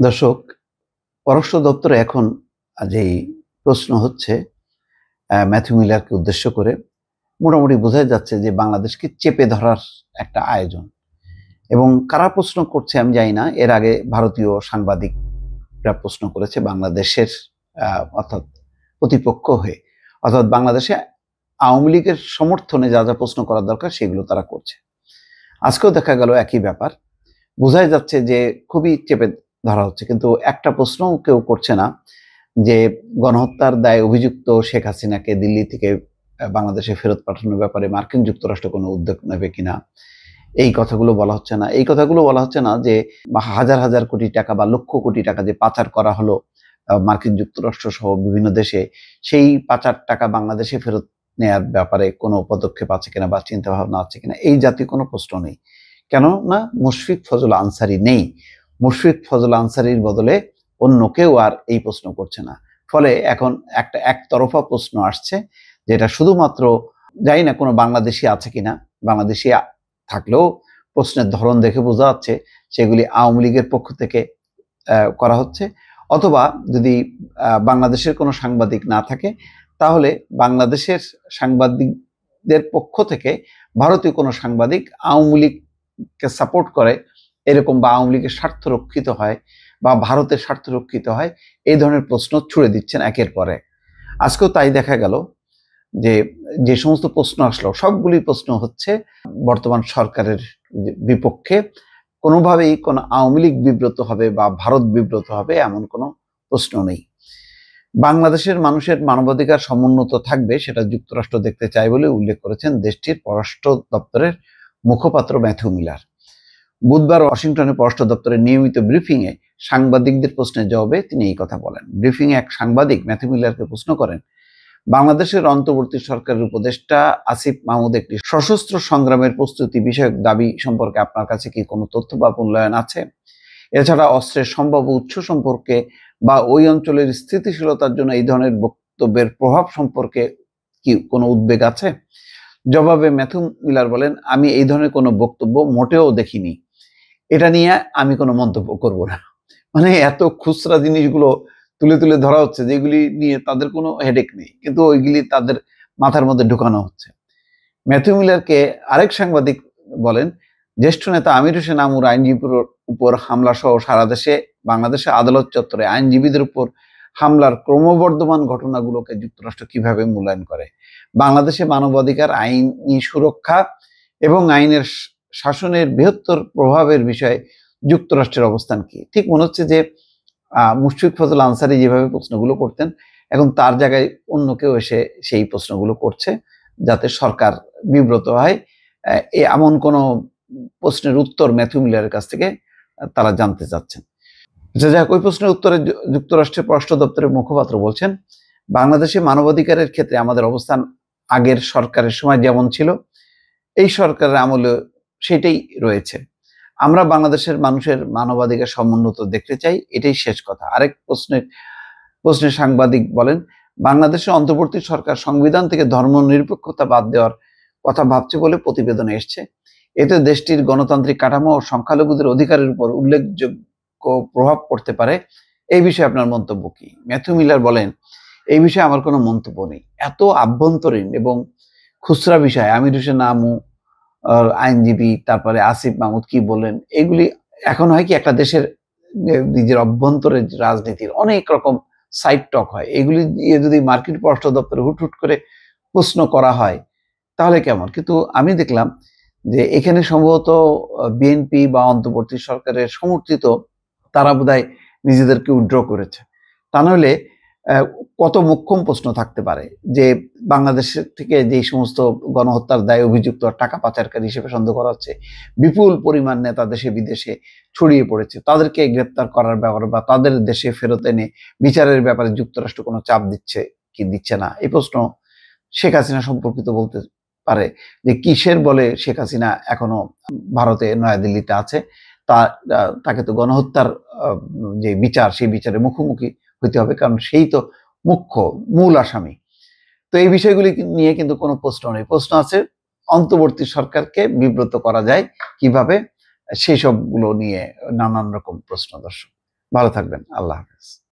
দর্শক, পররাষ্ট্র দপ্তরে এখন যেই প্রশ্ন হচ্ছে ম্যাথিউ মিলারকে উদ্দেশ্য করে মোটামুটি বোঝা যাচ্ছে যে বাংলাদেশকে চেপে ধরার একটা আয়োজন। এবং কারা প্রশ্ন করছে আমি জানি না। এর আগে ভারতীয় সাংবাদিকরা প্রশ্ন করেছে বাংলাদেশের অর্থাৎ প্রতিপক্ষ হয়ে, অর্থাৎ বাংলাদেশে আওয়ামী লীগের সমর্থনে যা যা প্রশ্ন করা দরকার সেগুলো তারা করছে। আজকেও দেখা গেল একই ব্যাপার। বোঝাই যাচ্ছে যে খুবই চেপে ধরা হচ্ছে, কিন্তু একটা প্রশ্নও কেউ করছে না যে গণহত্যার দায়ে অভিযুক্ত শেখ হাসিনাকে দিল্লি থেকে বাংলাদেশে ফেরত পাঠানোর ব্যাপারে মার্কিন যুক্তরাষ্ট্র কোনো উদ্যোগ নেবে কিনা। এই কথাগুলো বলা হচ্ছে না। এই কথাগুলো বলা হচ্ছে না যে হাজার হাজার কোটি টাকা বা লক্ষ কোটি টাকা যে পাচার করা হলো মার্কিন যুক্তরাষ্ট্র সহ বিভিন্ন দেশে, সেই পাচার টাকা বাংলাদেশে ফেরত নেয়ার ব্যাপারে কোনো পদক্ষেপ আছে কিনা বা চিন্তা ভাবনা আছে কিনা, এই জাতীয় কোনো প্রশ্ন নেই। কেননা মুশফিক ফজল আনসারী নেই। মুশফিক ফজল আনসারীর বদলে অন্য কেউ আর এই প্রশ্ন করছে না। ফলে এখন একটা একতরফা প্রশ্ন আসছে, যেটা শুধুমাত্র জানি না কোনো বাংলাদেশি আছে কিনা। বাংলাদেশি থাকলেও প্রশ্নের ধরন দেখে বোঝা যাচ্ছে সেগুলি আওয়ামী লীগের পক্ষ থেকে করা হচ্ছে, অথবা যদি বাংলাদেশের কোনো সাংবাদিক না থাকে তাহলে বাংলাদেশের সাংবাদিকদের পক্ষ থেকে ভারতীয় কোনো সাংবাদিক আওয়ামী লীগকে সাপোর্ট করে এরকম, বা আওয়ামী লীগের স্বার্থ রক্ষিত হয় বা ভারতের স্বার্থ রক্ষিত হয়, এই ধরনের প্রশ্ন ছুড়ে দিচ্ছেন একের পর এক। আজকেও তাই দেখা গেল যে যে সমস্ত প্রশ্ন আসলো সবগুলি প্রশ্ন হচ্ছে বর্তমান সরকারের বিপক্ষে। কোনোভাবেই কোনো আওয়ামী লীগ বিব্রত হবে বা ভারত বিব্রত হবে এমন কোনো প্রশ্ন নেই। বাংলাদেশের মানুষের মানবাধিকার সমুন্নত থাকবে সেটা যুক্তরাষ্ট্র দেখতে চায় বলে উল্লেখ করেছেন দেশটির পররাষ্ট্র দপ্তরের মুখপাত্র ম্যাথিউ মিলার। বুধবার ওয়াশিংটনে পররাষ্ট্র দপ্তরের নিয়মিত ব্রিফিংয়ে সাংবাদিকদের প্রশ্নের জবাবে তিনি এই কথা বলেন। ব্রিফিংয়ে এক সাংবাদিক ম্যাথিউ মিলারকে প্রশ্ন করেন, বাংলাদেশের অন্তর্বর্তী সরকারের উপদেষ্টা আসিফ মাহমুদ একটি সশস্ত্র সংগ্রামের প্রস্তুতি বিষয়ক দাবি সম্পর্কে আপনার কাছে কি কোনো তথ্য বা মূল্যায়ন আছে? এছাড়া অস্ত্রের সম্ভাব্য উৎস সম্পর্কে বা ওই অঞ্চলের স্থিতিশীলতার জন্য এই ধরনের বক্তব্যের প্রভাব সম্পর্কে কি কোনো উদ্বেগ আছে? জবাবে ম্যাথিউ মিলার বলেন, আমি এই ধরনের কোনো বক্তব্য মোটেও দেখিনি। এটা নিয়ে আমি কোনো মন্তব্য করব না। মানে এত খুচরা জিনিসগুলো তুলে তুলে ধরা হচ্ছে যেগুলি নিয়ে তাদের কোনো হেডেক নেই, কিন্তু ওইগুলি তাদের মাথার মধ্যে ঢুকানো হচ্ছে। ম্যাথিউ মিলারকে আরেক সাংবাদিক বলেন, জ্যেষ্ঠ নেতা আমির হোসেন আমুর আইনজীবীর উপর হামলা সহ সারা দেশে বাংলাদেশে আদালত চত্বরে আইনজীবীদের উপর হামলার ক্রমবর্ধমান ঘটনাগুলোকে যুক্তরাষ্ট্র কিভাবে মূল্যায়ন করে? বাংলাদেশে মানবাধিকার, আইনি সুরক্ষা এবং আইনের শাসনের বৃহত্তর প্রভাবের বিষয়ে যুক্তরাষ্ট্রের অবস্থান কি? ঠিক মনে হচ্ছে যে মুশফিক ফজল আনসারী যেভাবে প্রশ্নগুলো করতেন, এখন তার জায়গায় অন্য কেউ এসে সেই প্রশ্নগুলো করছে যাতে সরকার বিব্রত হয়। এমন কোনো প্রশ্নের উত্তর ম্যাথিউ মিলারের কাছ থেকে তারা জানতে চাচ্ছেন। যাক, ওই প্রশ্নের উত্তরে যুক্তরাষ্ট্রের পররাষ্ট্র দপ্তরের মুখপাত্র বলছেন, বাংলাদেশে মানবাধিকারের ক্ষেত্রে আমাদের অবস্থান আগের সরকারের সময় যেমন ছিল এই সরকারের আমলে সেটাই রয়েছে। আমরা বাংলাদেশের মানুষের মানবাধিকার সমুন্নত দেখতে চাই, এটাই শেষ কথা। আরেক প্রশ্নে সাংবাদিক বলেন, বাংলাদেশের অন্তর্বর্তী সরকার সংবিধান থেকে ধর্মনিরপেক্ষতা বাদ দেওয়ার কথা ভাবছে বলে প্রতিবেদনে এসছে। এতে দেশটির গণতান্ত্রিক কাঠামো ও সংখ্যালঘুদের অধিকারের উপর উল্লেখযোগ্য প্রভাব পড়তে পারে। এই বিষয়ে আপনার মন্তব্য কি? ম্যাথিউ মিলার বলেন, এই বিষয়ে আমার কোনো মন্তব্য নেই। এত আভ্যন্তরীণ এবং খুচরা বিষয়, আমির হোসেন আমু আইনজীবী, তারপরে আসিফ মাহমুদ কি বললেন, এগুলি এখন হয় কি একটা দেশের নিজের অভ্যন্তরের রাজনীতির অনেক রকম সাইড টক হয়, এগুলি দিয়ে যদি মার্কিন পররাষ্ট্র দপ্তরে হুটহুট করে প্রশ্ন করা হয় তাহলে কেমন? কিন্তু আমি দেখলাম যে এখানে সম্ভবত বিএনপি বা অন্তর্বর্তী সরকারের সমর্থিত তারা বোধহয় নিজেদেরকে উইথড্র করেছে। তা নাহলে কত মোক্ষম প্রশ্ন থাকতে পারে যে বাংলাদেশের থেকে যে সমস্ত গণহত্যার দায়ে অভিযুক্ত টাকা পাচারকারী হিসেবে সন্দেহ করা হচ্ছে, বিপুল পরিমাণ নেতা দেশে বিদেশে ছড়িয়ে পড়েছে, তাদেরকে গ্রেপ্তার করার ব্যাপারে বা তাদের দেশে ফেরত এনে বিচারের ব্যাপারে যুক্তরাষ্ট্র কোনো চাপ দিচ্ছে কি দিচ্ছে না, এই প্রশ্ন শেখ হাসিনা সম্পর্কিত বলতে পারে যে কিসের বলে শেখ হাসিনা এখনো ভারতে নয়াদিল্লিতে আছে। তাকে তো গণহত্যার যে বিচার, সেই বিচারের মুখোমুখি হইতে হবে, কারণ সেই তো মুখ্য মূল আসামি। তো এই বিষয়গুলি নিয়ে কিন্তু কোনো প্রশ্ন নেই। প্রশ্ন আছে অন্তর্বর্তী সরকারকে বিব্রত করা যায় কিভাবে, সেই সবগুলো নিয়ে নানান রকম প্রশ্ন। দর্শক। ভালো থাকবেন। আল্লাহ হাফেজ।